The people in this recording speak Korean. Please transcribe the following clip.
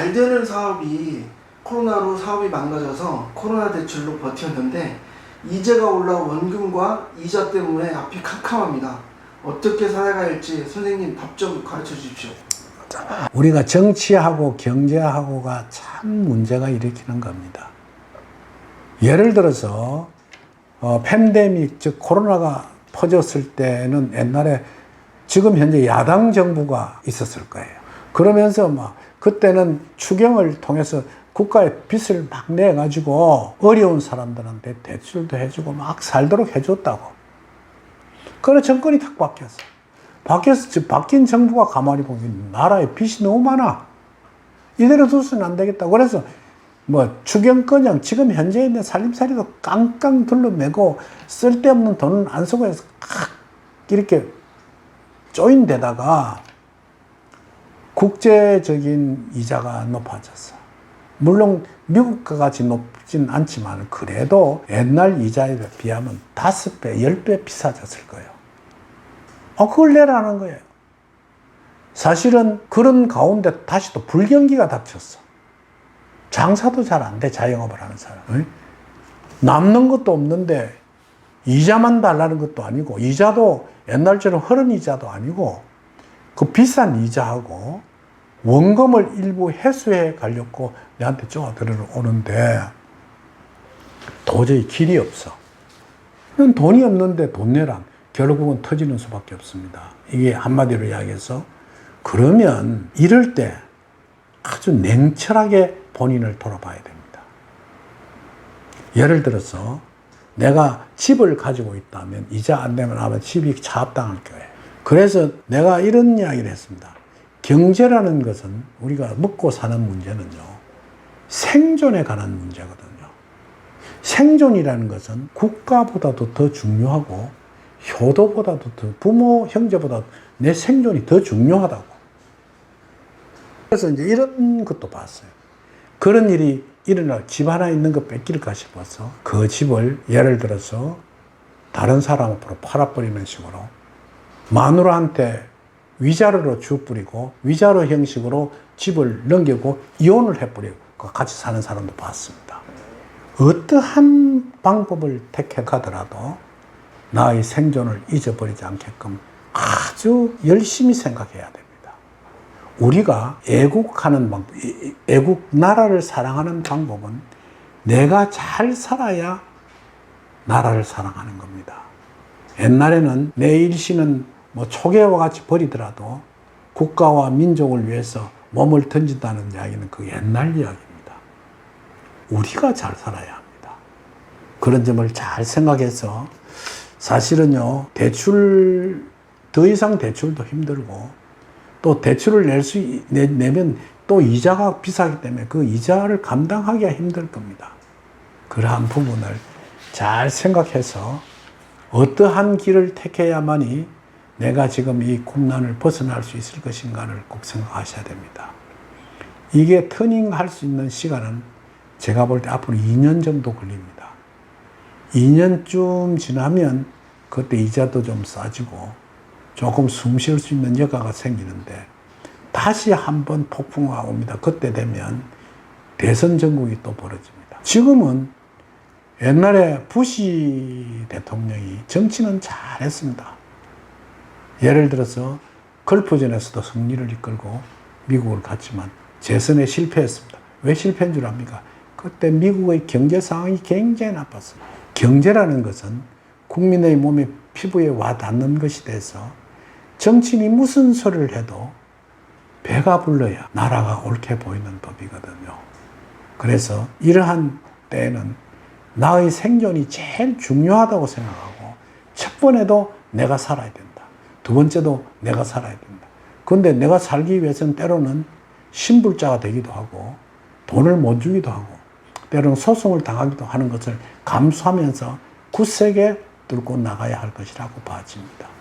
잘 되는 사업이 코로나로 사업이 망가져서 코로나 대출로 버텼는데 이자가 올라온 원금과 이자 때문에 앞이 캄캄합니다. 어떻게 살아가야 할지 선생님 답 좀 가르쳐 주십시오. 우리가 정치하고 경제하고가 참 문제가 일으키는 겁니다. 예를 들어서 팬데믹, 즉 코로나가 퍼졌을 때는 옛날에 지금 현재 야당 정부가 있었을 거예요. 그러면서 막 그때는 추경을 통해서 국가의 빚을 막 내가지고 어려운 사람들한테 대출도 해주고 막 살도록 해줬다고. 그러나 정권이 탁 바뀌었어. 바뀐 정부가 가만히 보면 나라에 빚이 너무 많아. 이대로 둬서는 안 되겠다. 그래서 뭐 추경커녕 지금 현재 있는 살림살이도 깡깡 둘러매고 쓸데없는 돈은 안 쓰고 해서 이렇게 조인 데다가 국제적인 이자가 높아졌어. 물론 미국과 같이 높진 않지만 그래도 옛날 이자에 비하면 5배, 10배 비싸졌을 거예요. 그걸 내라는 거예요. 사실은 그런 가운데 다시 또 불경기가 닥쳤어. 장사도 잘 안 돼, 자영업을 하는 사람. 남는 것도 없는데 이자만 달라는 것도 아니고, 이자도 옛날처럼 흐른 이자도 아니고, 그 비싼 이자하고 원금을 일부 회수해 가려고 내한테 쪼아들어오는데 도저히 길이 없어. 돈이 없는데 돈 내라. 결국은 터지는 수밖에 없습니다. 이게 한마디로 이야기해서, 그러면 이럴 때 아주 냉철하게 본인을 돌아봐야 됩니다. 예를 들어서 내가 집을 가지고 있다면 이자 안 내면 아마 집이 차압당할 거예요. 그래서 내가 이런 이야기를 했습니다. 경제라는 것은 우리가 먹고 사는 문제는요, 생존에 관한 문제거든요. 생존이라는 것은 국가보다도 더 중요하고 효도보다도 더, 부모, 형제보다 내 생존이 더 중요하다고. 그래서 이제 이런 것도 봤어요. 그런 일이 일어나 집 하나 있는 거 뺏길까 싶어서 그 집을 예를 들어서 다른 사람 앞으로 팔아버리는 식으로 마누라한테 위자료로 주뿌리고 위자료 형식으로 집을 넘기고 이혼을 해버리고 같이 사는 사람도 봤습니다. 어떠한 방법을 택하더라도 나의 생존을 잊어버리지 않게끔 아주 열심히 생각해야 됩니다. 우리가 애국하는 방법, 애국 나라를 사랑하는 방법은 내가 잘 살아야 나라를 사랑하는 겁니다. 옛날에는 내 일신은 뭐 초계와 같이 버리더라도 국가와 민족을 위해서 몸을 던진다는 이야기는 그 옛날 이야기입니다. 우리가 잘 살아야 합니다. 그런 점을 잘 생각해서 사실은요, 더 이상 대출도 힘들고 또 대출을 내면 또 이자가 비싸기 때문에 그 이자를 감당하기가 힘들 겁니다. 그러한 부분을 잘 생각해서 어떠한 길을 택해야만이 내가 지금 이 국난을 벗어날 수 있을 것인가를 꼭 생각하셔야 됩니다. 이게 터닝할 수 있는 시간은 제가 볼 때 앞으로 2년 정도 걸립니다. 2년쯤 지나면 그때 이자도 좀 싸지고 조금 숨 쉴 수 있는 여가가 생기는데 다시 한번 폭풍우가 옵니다. 그때 되면 대선 전국이 또 벌어집니다. 지금은 옛날에 부시 대통령이 정치는 잘했습니다. 예를 들어서 걸프전에서도 승리를 이끌고 미국을 갔지만 재선에 실패했습니다. 왜 실패한 줄 압니까? 그때 미국의 경제 상황이 굉장히 나빴습니다. 경제라는 것은 국민의 몸에 피부에 와 닿는 것이 돼서 정치인이 무슨 소리를 해도 배가 불러야 나라가 옳게 보이는 법이거든요. 그래서 이러한 때에는 나의 생존이 제일 중요하다고 생각하고 첫 번에도 내가 살아야 된다. 두 번째도 내가 살아야 된다. 그런데 내가 살기 위해서는 때로는 신불자가 되기도 하고 돈을 못 주기도 하고 때로는 소송을 당하기도 하는 것을 감수하면서 굳세게 뚫고 나가야 할 것이라고 봐집니다.